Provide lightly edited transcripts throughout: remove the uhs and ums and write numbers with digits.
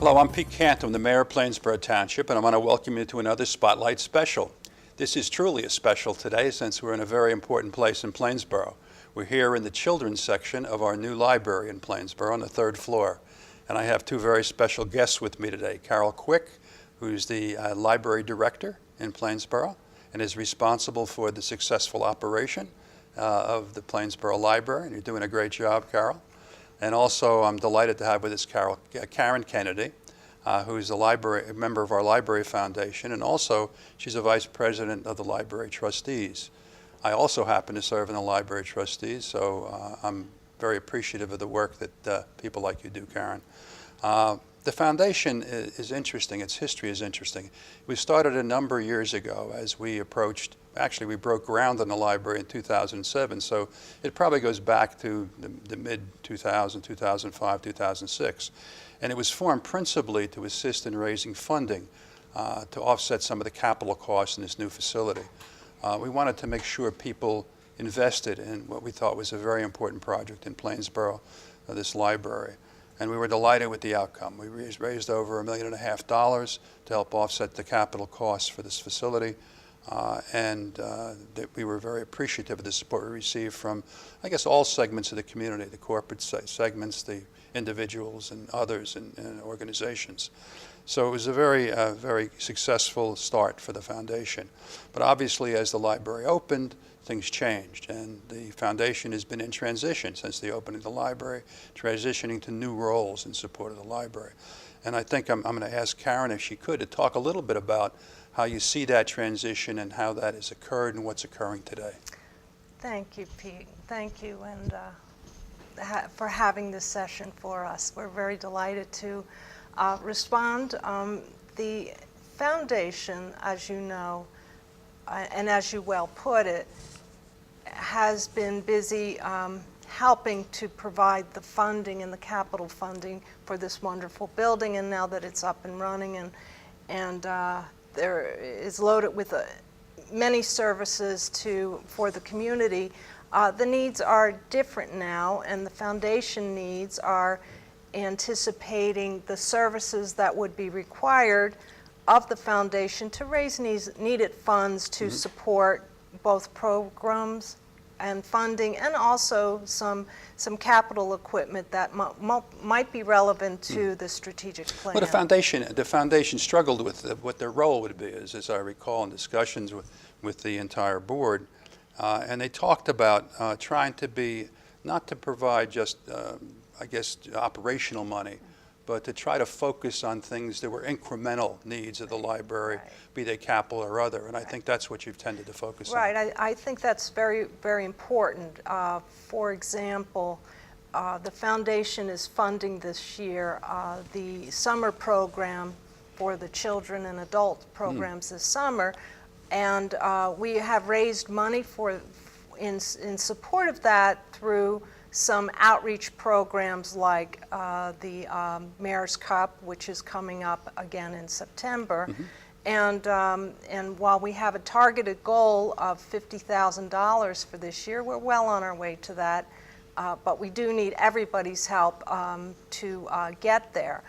Hello, I'm Pete Cantu. I'm the Mayor of Plainsboro Township, and I want to welcome you to another Spotlight Special. This is truly a special today since we're in a very important place in Plainsboro. We're here in the children's section of our new library in Plainsboro on the 3rd floor. And I have two very special guests with me today. Carol Quick, who's the library director in Plainsboro and is responsible for the successful operation of the Plainsboro Library. And you're doing a great job, Carol. And also, I'm delighted to have with us Karen Kennedy, who's a member of our Library Foundation, and also she's a vice president of the Library Trustees. I also happen to serve in the Library Trustees, so I'm very appreciative of the work that people like you do, Karen. The foundation is interesting. Its history is interesting. We started a number of years ago as we approached, actually we broke ground on the library in 2007, so it probably goes back to the mid-2000, 2005, 2006. And it was formed principally to assist in raising funding to offset some of the capital costs in this new facility. We wanted to make sure people invested in what we thought was a very important project in Plainsboro, this library. And we were delighted with the outcome. We raised over $1.5 million to help offset the capital costs for this facility. We were very appreciative of the support we received from, I guess, all segments of the community, the corporate segments, the individuals and others and organizations. So it was a very successful start for the foundation. But obviously, as the library opened, things changed, and the foundation has been in transition since the opening of the library, transitioning to new roles in support of the library. And I think I'm going to ask Karen, if she could, to talk a little bit about how you see that transition and how that has occurred and what's occurring today. Thank you, Pete. Thank you, and for having this session for us. We're very delighted to respond. The foundation, as you know, and as you well put it, has been busy helping to provide the funding and the capital funding for this wonderful building. And now that it's up and running and there is loaded with many services for the community, the needs are different now, and the foundation needs are anticipating the services that would be required of the foundation to raise needed funds to support both programs and funding, and also some capital equipment that might be relevant to the strategic plan. Well, the foundation struggled with what their role would be, as I recall in discussions with the entire board, and they talked about trying to be, not to provide just, I guess, operational money, but to try to focus on things that were incremental needs of the library, right, be they capital or other. And I think that's what you've tended to focus on. Right. I think that's very, very important. For example, the foundation is funding this year the summer program for the children and adult programs this summer. And we have raised money in support of that through some outreach programs like the Mayor's Cup, which is coming up again in September. And while we have a targeted goal of $50,000 for this year, we're well on our way to that. But we do need everybody's help to get there.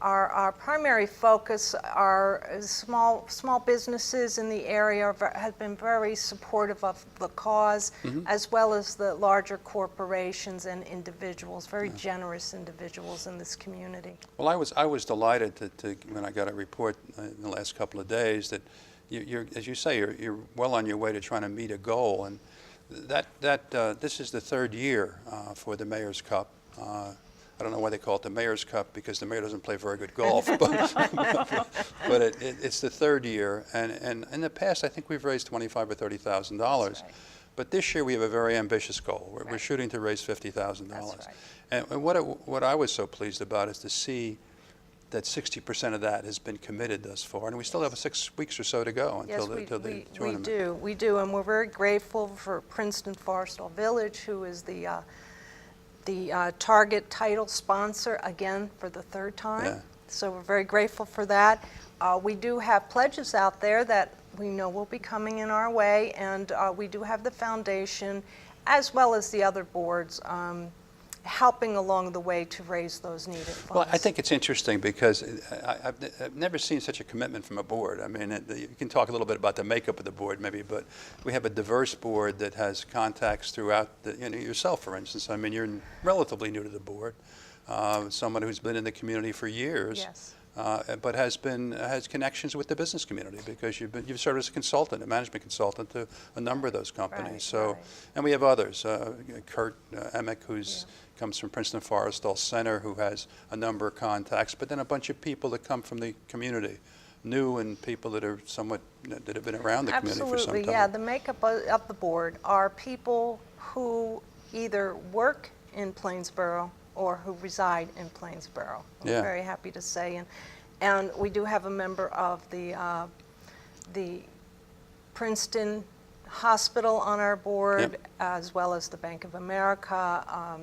Our primary focus are small businesses in the area have been very supportive of the cause, as well as the larger corporations and individuals, very generous individuals in this community. Well, I was delighted to when I got a report in the last couple of days that you're, as you say, you're well on your way to trying to meet a goal, and this is the 3rd year for the Mayor's Cup. I don't know why they call it the Mayor's Cup, because the mayor doesn't play very good golf, but it's the 3rd year, and in the past I think we've raised $25,000 or $30,000. Right. But this year we have a very ambitious goal. We're shooting to raise $50,000. Right. And what I was so pleased about is to see that 60% of that has been committed thus far, and we still have 6 weeks or so to go until the tournament. We do, and we're very grateful for Princeton Forestall Village, who is the target title sponsor again for the 3rd time. Yeah. So we're very grateful for that. We do have pledges out there that we know will be coming in our way, and we do have the foundation as well as the other boards helping along the way to raise those needed funds. Well, I think it's interesting because I've never seen such a commitment from a board. I mean, you can talk a little bit about the makeup of the board maybe, but we have a diverse board that has contacts throughout, yourself, for instance. I mean, you're relatively new to the board, someone who's been in the community for years. Yes. But has connections with the business community because you've served as a consultant, a management consultant to a number of those companies. Right, so, right. And we have others. Kurt Emick, comes from Princeton Forrestal Center, who has a number of contacts. But then a bunch of people that come from the community, new and people that are somewhat that have been around the community for some time. Absolutely, yeah. The makeup of the board are people who either work in Plainsboro or who reside in Plainsboro. I'm Yeah. very happy to say. And we do have a member of the Princeton Hospital on our board, Yep. as well as the Bank of America,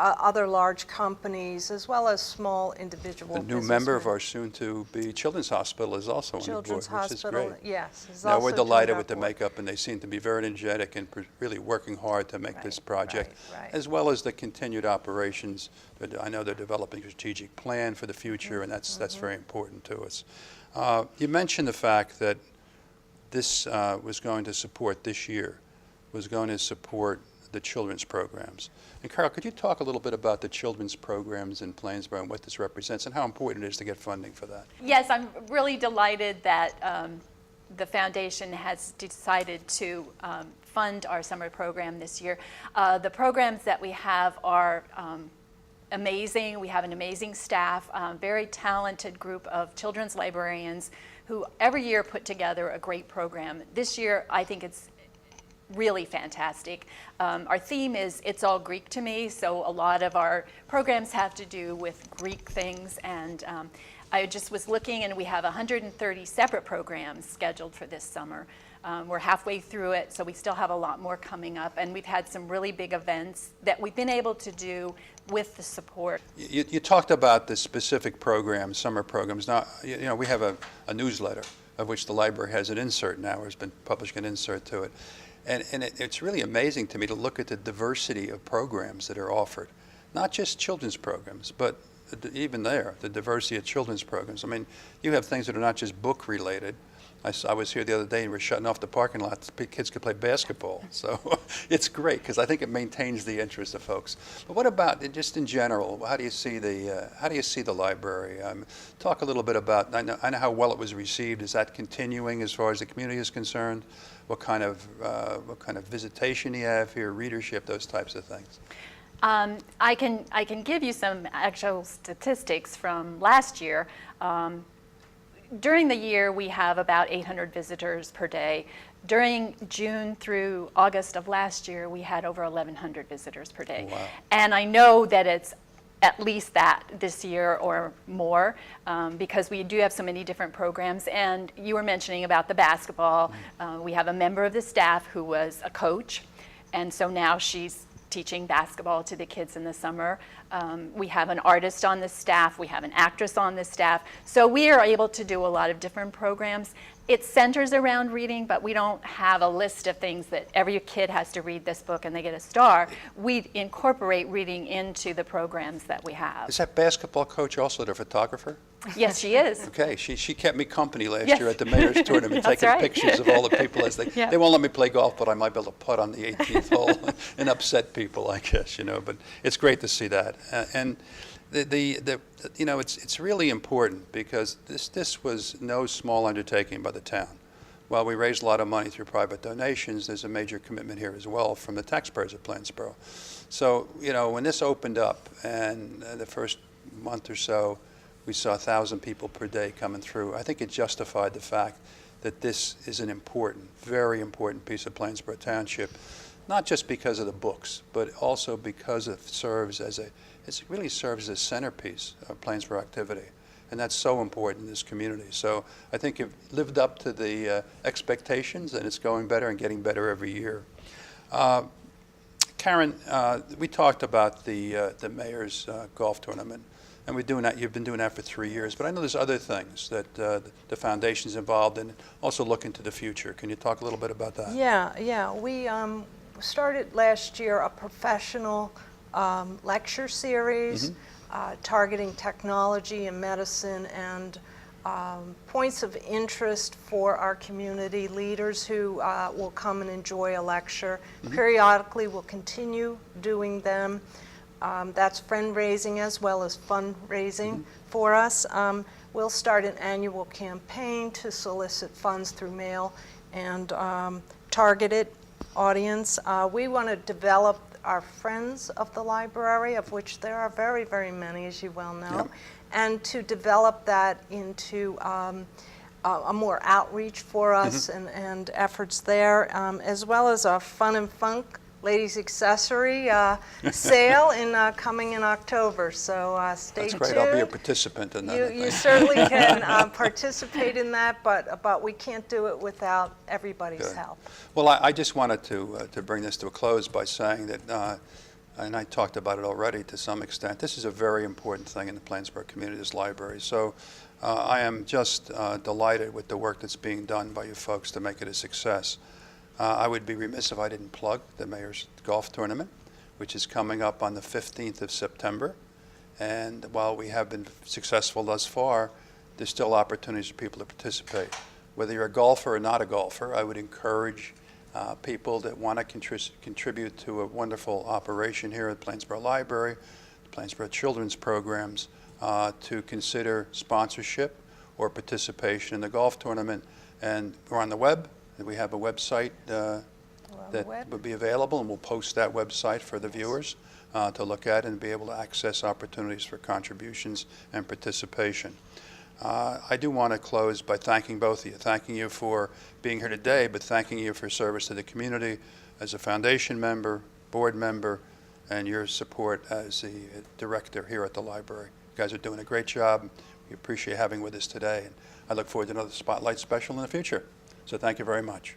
other large companies, as well as small individual A new businessmen. member of our soon-to-be Children's Hospital is also on the board, Children's which is Hospital, great. yes. Is Now, also we're joined delighted our with the board. makeup, and they seem to be very energetic and really working hard to make Right, this project, right. as well as the continued operations. I know they're developing a strategic plan for the future, and that's very important to us. You mentioned the fact that this was going to support this year, was going to support the children's programs. And Carol, could you talk a little bit about the children's programs in Plainsboro and what this represents and how important it is to get funding for that? Yes, I'm really delighted that the foundation has decided to fund our summer program this year. The programs that we have are amazing. We have an amazing staff, very talented group of children's librarians who every year put together a great program. This year, I think it's really fantastic. Our theme is It's All Greek to Me, so a lot of our programs have to do with Greek things, and I just was looking, and we have 130 separate programs scheduled for this summer. We're halfway through it, so we still have a lot more coming up, and we've had some really big events that we've been able to do with the support. You talked about the specific programs, summer programs. Now, we have a newsletter of which the library has an insert now, or has been publishing an insert to it. And it's really amazing to me to look at the diversity of programs that are offered. Not just children's programs, but even there, the diversity of children's programs. I mean, you have things that are not just book related. I was here the other day and we're shutting off the parking lot so kids could play basketball. So it's great because I think it maintains the interest of folks. But what about just in general? How do you see the library? Talk a little bit about. I know how well it was received. Is that continuing as far as the community is concerned? What kind of visitation you have here, readership, those types of things? I can give you some actual statistics from last year. During the year, we have about 800 visitors per day. During June through August of last year, we had over 1,100 visitors per day. Wow. And I know that it's at least that this year or more, because we do have so many different programs. And you were mentioning about the basketball. We have a member of the staff who was a coach, and so now she's teaching basketball to the kids in the summer. We have an artist on the staff. We have an actress on the staff. So we are able to do a lot of different programs. It centers around reading, but we don't have a list of things that every kid has to read this book and they get a star. We incorporate reading into the programs that we have. Is that basketball coach also the photographer? Yes, she is. Okay, she kept me company last Yes. year at the mayor's tournament, That's taking right. pictures of all the people as they. Yeah. They won't let me play golf, but I might be able to putt on the 18th hole and upset people, I guess, But it's great to see that, and it's really important because this was no small undertaking by the town. While we raised a lot of money through private donations, there's a major commitment here as well from the taxpayers of Plainsboro. So, when this opened up and the first month or so, we saw 1,000 people per day coming through, I think it justified the fact that this is an important, very important piece of Plainsboro Township, not just because of the books, but also because it really serves as a centerpiece of Plainsboro activity. And that's so important in this community. So I think it lived up to the expectations, and it's going better and getting better every year. Karen, we talked about the mayor's golf tournament, and we're doing that. You've been doing that for 3 years, but I know there's other things that the foundation's involved in. Also looking to the future. Can you talk a little bit about that? Yeah. We started last year a professional lecture series targeting technology and medicine and points of interest for our community leaders who will come and enjoy a lecture. Periodically, we'll continue doing them. That's fundraising as well as fundraising for us. We'll start an annual campaign to solicit funds through mail and targeted audience. We want to develop our friends of the library, of which there are very, very many, as you well know, Yep. and to develop that into a more outreach for us and efforts there, as well as a Fun and Funk ladies accessory sale coming in October. So stay That's tuned. great. I'll be a participant in that. I You think. certainly can participate in that, but we can't do it without everybody's Good. help. Well, I just wanted to bring this to a close by saying that, and I talked about it already to some extent, this is a very important thing in the Plainsboro community, this library. So I am just delighted with the work that's being done by you folks to make it a success. I would be remiss if I didn't plug the Mayor's Golf Tournament, which is coming up on the 15th of September. And while we have been successful thus far, there's still opportunities for people to participate. Whether you're a golfer or not a golfer, I would encourage people that want to contribute to a wonderful operation here at Plainsboro Library, the Plainsboro Children's Programs, to consider sponsorship or participation in the golf tournament. And we're on the web. We have a website that would be available, and we'll post that website for the viewers to look at and be able to access opportunities for contributions and participation. I do want to close by thanking both of you, thanking you for being here today, but thanking you for service to the community as a foundation member, board member, and your support as the director here at the library. You guys are doing a great job. We appreciate having you with us today, and I look forward to another Spotlight special in the future. So thank you very much.